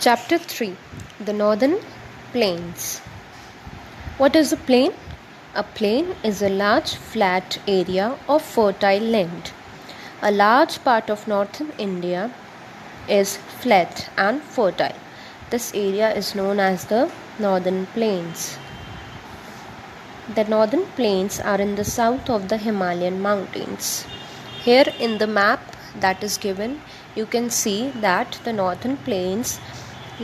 Chapter 3: The Northern Plains. What is a plain? A plain is a large flat area of fertile land. A large part of northern India is flat and fertile. This area is known as the Northern Plains. The Northern Plains are in the south of the Himalayan mountains. Here in the map that is given, you can see that the Northern Plains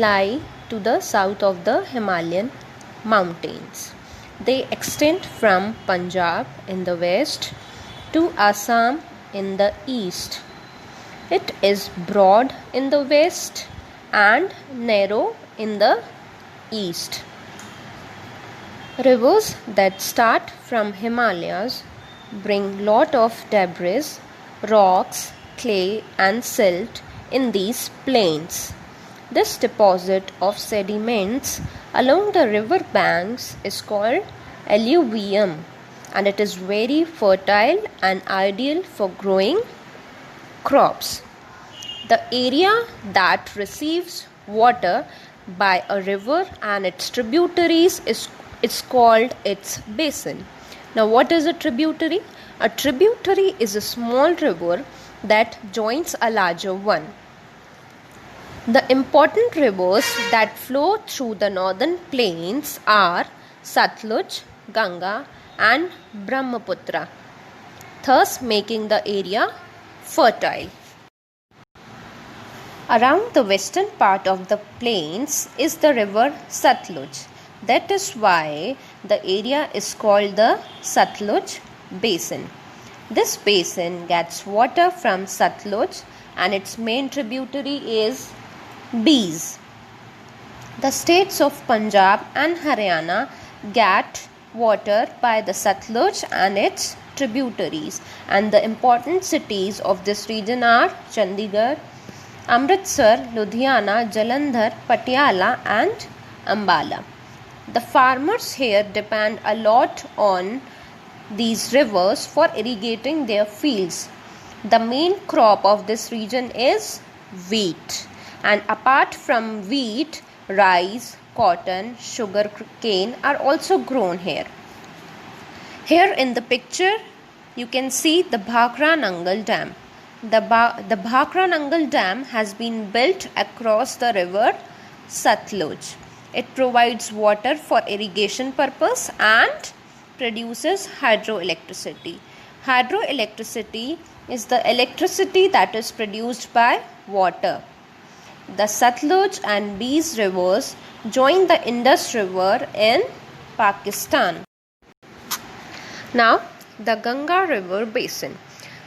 lie to the south of the Himalayan mountains. They extend from Punjab in the west to Assam in the east. It is broad in the west and narrow in the east. Rivers that start from Himalayas bring lot of debris, rocks, clay and silt in these plains. This deposit of sediments along the river banks is called alluvium, and it is very fertile and ideal for growing crops. The area that receives water by a river and its tributaries is called its basin. Now, what is a tributary? A tributary is a small river that joins a larger one. The important rivers that flow through the northern plains are Satluj, Ganga and Brahmaputra, thus making the area fertile. Around the western part of the plains is the river Satluj. That is why the area is called the Satluj Basin. This basin gets water from Satluj and its main tributary is Beas. The states of Punjab and Haryana get water by the Satluj and its tributaries, and the important cities of this region are Chandigarh, Amritsar, Ludhiana, Jalandhar, Patiala and Ambala. The farmers here depend a lot on these rivers for irrigating their fields. The main crop of this region is wheat, and apart from wheat, rice, cotton, sugar cane are also grown here. Here in the picture, you can see the Bhakra Nangal Dam. The Bhakra Nangal Dam has been built across the river Satluj. It provides water for irrigation purpose and produces hydroelectricity. Hydroelectricity is the electricity that is produced by water. The Satluj and Beas rivers join the Indus River in Pakistan. Now, the Ganga River Basin.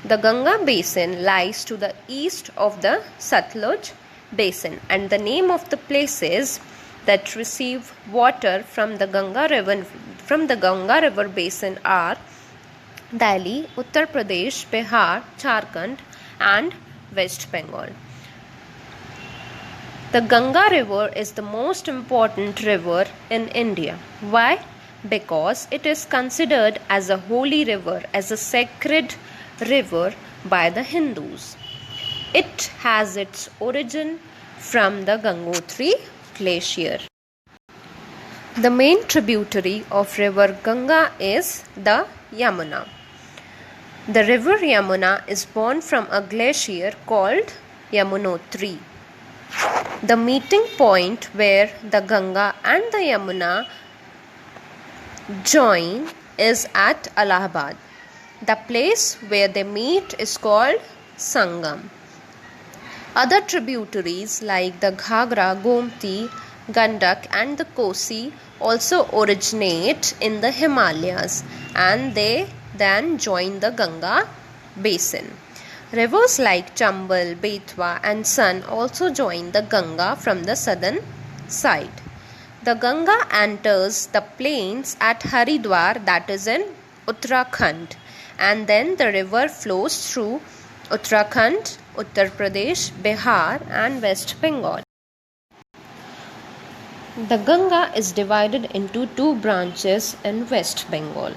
The Ganga Basin lies to the east of the Satluj Basin, and the name of the places that receive water from the Ganga River Basin are Delhi, Uttar Pradesh, Bihar, Jharkhand and West Bengal. The Ganga River is the most important river in India. Why? Because it is considered as a holy river, as a sacred river by the Hindus. It has its origin from the Gangotri glacier. The main tributary of river Ganga is the Yamuna. The river Yamuna is born from a glacier called Yamunotri. The meeting point where the Ganga and the Yamuna join is at Allahabad. The place where they meet is called Sangam. Other tributaries like the Ghagra, Gomti, Gandak and the Kosi also originate in the Himalayas, and they then join the Ganga basin. Rivers like Chambal, Betwa and Son also join the Ganga from the southern side. The Ganga enters the plains at Haridwar, that is in Uttarakhand, and then the river flows through Uttarakhand, Uttar Pradesh, Bihar and West Bengal. The Ganga is divided into two branches in West Bengal.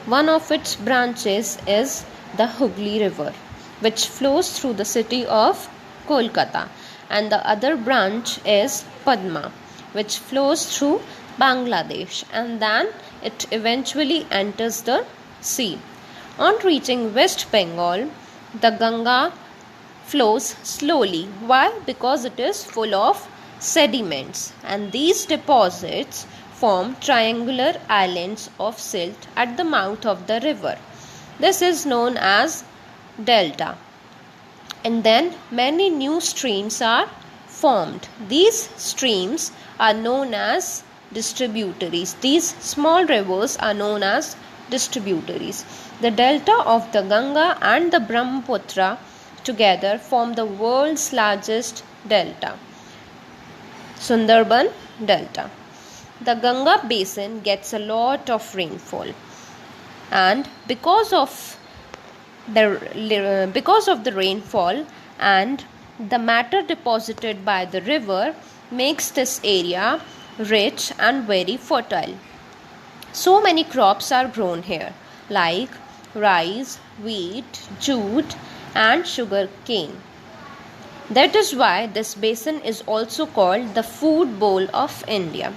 One of its branches is the Hooghly River, which flows through the city of Kolkata, and the other branch is Padma, which flows through Bangladesh and then it eventually enters the sea. On reaching West Bengal, the Ganga flows slowly. Why? Because it is full of sediments, and these deposits form triangular islands of silt at the mouth of the river. This is known as delta. And then many new streams are formed. These streams are known as distributaries. These small rivers are known as distributaries. The delta of the Ganga and the Brahmaputra together form the world's largest delta, Sundarban Delta. The Ganga basin gets a lot of rainfall, and because of the rainfall and the matter deposited by the river makes this area rich and very fertile. So many crops are grown here like rice, wheat, jute and sugar cane. That is why this basin is also called the food bowl of India.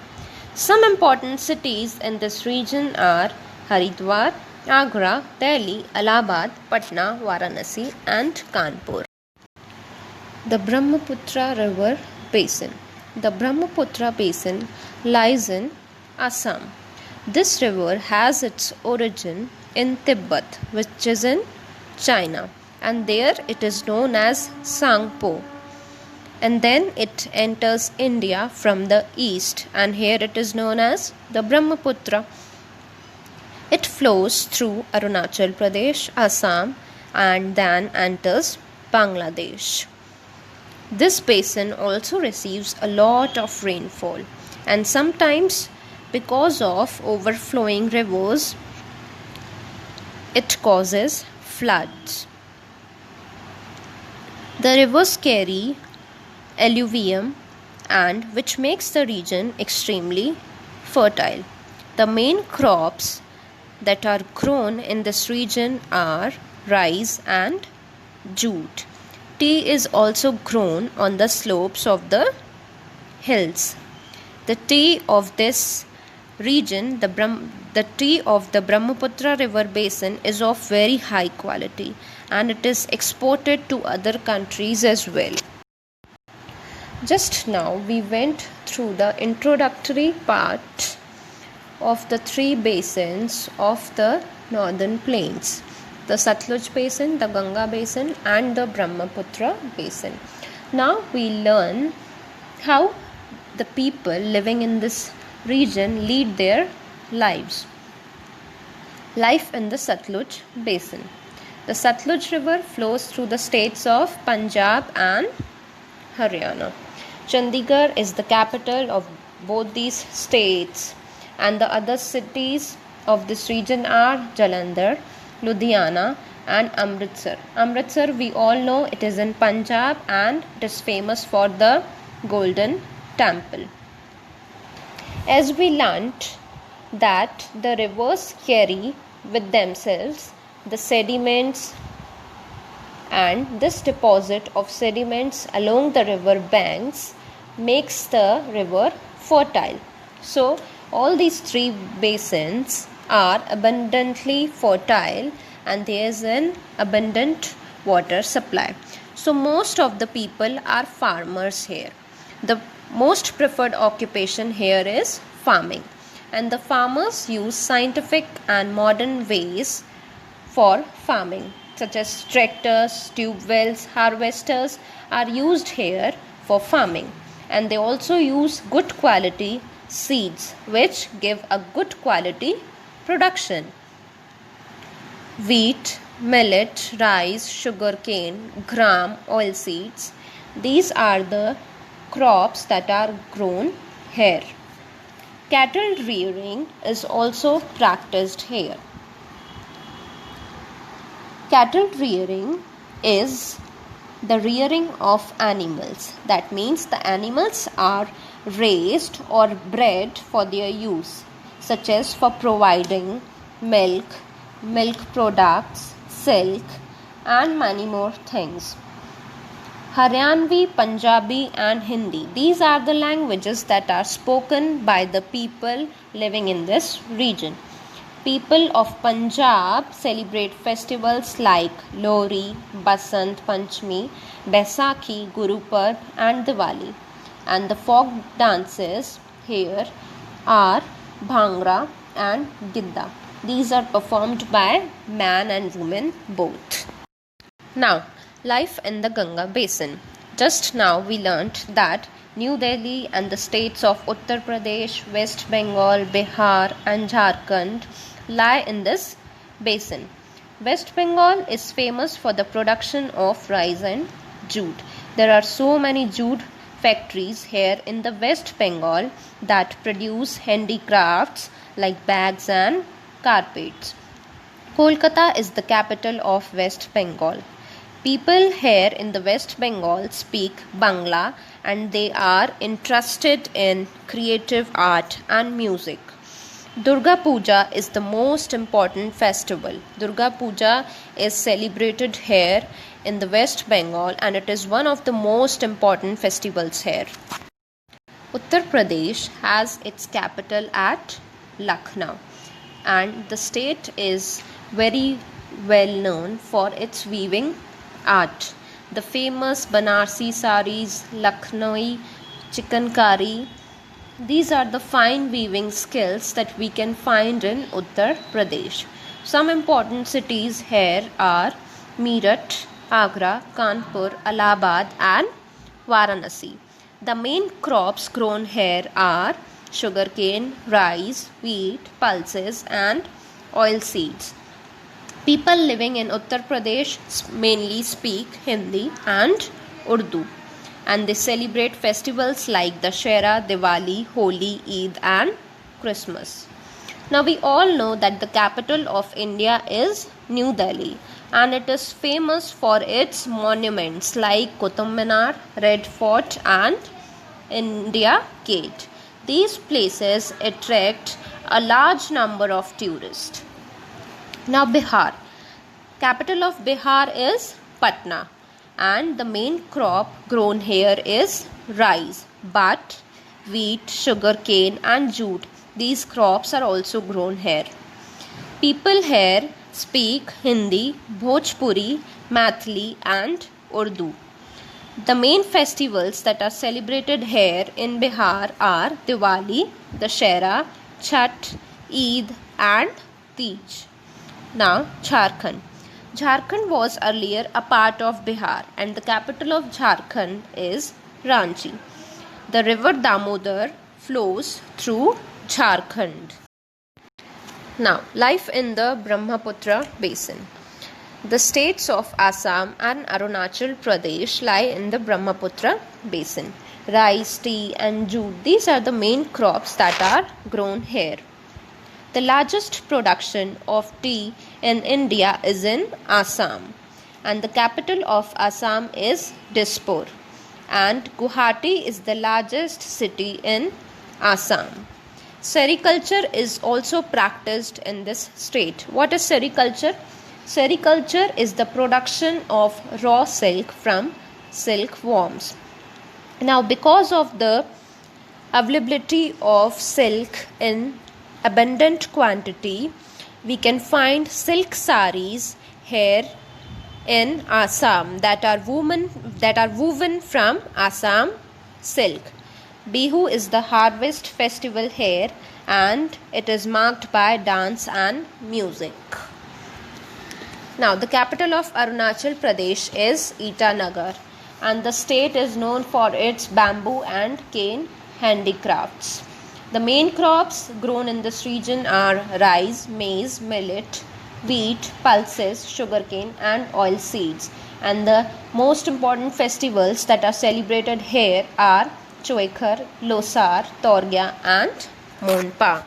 Some important cities in this region are Haridwar, Agra, Delhi, Allahabad, Patna, Varanasi and Kanpur. The Brahmaputra River Basin. The Brahmaputra Basin lies in Assam. This river has its origin in Tibet, which is in China, and there it is known as Sangpo. And then it enters India from the east, and here it is known as the Brahmaputra. It flows through Arunachal Pradesh, Assam, and then enters Bangladesh. This basin also receives a lot of rainfall, and sometimes because of overflowing rivers, it causes floods. The rivers carry alluvium, and which makes the region extremely fertile. The main crops that are grown in this region are rice and jute. Tea is also grown on the slopes of the hills. The tea of this region, the tea of the Brahmaputra river basin is of very high quality, and it is exported to other countries as well. Just now we went through the introductory part of the three basins of the northern plains: the Satluj basin, the Ganga basin and the Brahmaputra basin. Now we learn how the people living in this region lead their lives. Life in the Satluj basin. The Satluj river flows through the states of Punjab and Haryana. Chandigarh is the capital of both these states, and the other cities of this region are Jalandhar, Ludhiana and Amritsar. Amritsar, we all know, it is in Punjab and it is famous for the Golden Temple. As we learnt that the rivers carry with themselves the sediments, and this deposit of sediments along the river banks makes the river fertile. So all these three basins are abundantly fertile and there is an abundant water supply. So most of the people are farmers here. The most preferred occupation here is farming, and the farmers use scientific and modern ways for farming, such as tractors, tube wells, harvesters are used here for farming, and they also use good quality seeds which give a good quality production. Wheat, millet, rice, sugarcane, gram, oilseeds, these are the crops that are grown here. Cattle rearing is also practiced here. Cattle rearing is the rearing of animals. That means the animals are raised or bred for their use, such as for providing milk, milk products, silk and many more things. Haryanvi, Punjabi and Hindi. These are the languages that are spoken by the people living in this region. People of Punjab celebrate festivals like Lohri, Basant Panchami, Baisakhi, Guru Parv and Diwali. And the folk dances here are Bhangra and Gidda. These are performed by man and woman both. Now, life in the Ganga basin. Just now we learnt that New Delhi and the states of Uttar Pradesh, West Bengal, Bihar and Jharkhand lie in this basin. West Bengal is famous for the production of rice and jute. There are so many jute factories here in the West Bengal that produce handicrafts like bags and carpets. Kolkata is the capital of West Bengal. People here in the West Bengal speak Bangla and they are interested in creative art and music. Durga Puja is the most important festival. Durga Puja is celebrated here in the West Bengal and it is one of the most important festivals here. Uttar Pradesh has its capital at Lucknow and the state is very well known for its weaving art. The famous Banarsi saris, Lucknowi chikankari, these are the fine weaving skills that we can find in Uttar Pradesh. Some important cities here are Meerut, Agra, Kanpur, Allahabad and Varanasi. The main crops grown here are sugarcane, rice, wheat, pulses and oilseeds. People living in Uttar Pradesh mainly speak Hindi and Urdu and they celebrate festivals like Dussehra, Diwali, Holi, Eid and Christmas. Now we all know that the capital of India is New Delhi and it is famous for its monuments like Qutub Minar, Red Fort and India Gate. These places attract a large number of tourists. Now Bihar. Capital of Bihar is Patna and the main crop grown here is rice, but wheat, sugarcane and jute. These crops are also grown here. People here speak Hindi, Bhojpuri, Maithili and Urdu. The main festivals that are celebrated here in Bihar are Diwali, Dussehra, Chhath, Eid and Tej. Now Jharkhand. Jharkhand was earlier a part of Bihar and the capital of Jharkhand is Ranchi. The river Damodar flows through Jharkhand. Now, life in the Brahmaputra basin. The states of Assam and Arunachal Pradesh lie in the Brahmaputra basin. Rice, tea and jute, these are the main crops that are grown here. The largest production of tea in India is in Assam and the capital of Assam is Dispur and Guwahati is the largest city in Assam. Sericulture is also practiced in this state. What is sericulture? Sericulture is the production of raw silk from silkworms. Now because of the availability of silk in abundant quantity, we can find silk saris here in Assam that are woven from Assam silk. Bihu is the harvest festival here and it is marked by dance and music. Now the capital of Arunachal Pradesh is Itanagar and the state is known for its bamboo and cane handicrafts. The main crops grown in this region are rice, maize, millet, wheat, pulses, sugarcane and oilseeds. And the most important festivals that are celebrated here are Choikhar, Losar, Torgya and Monpa.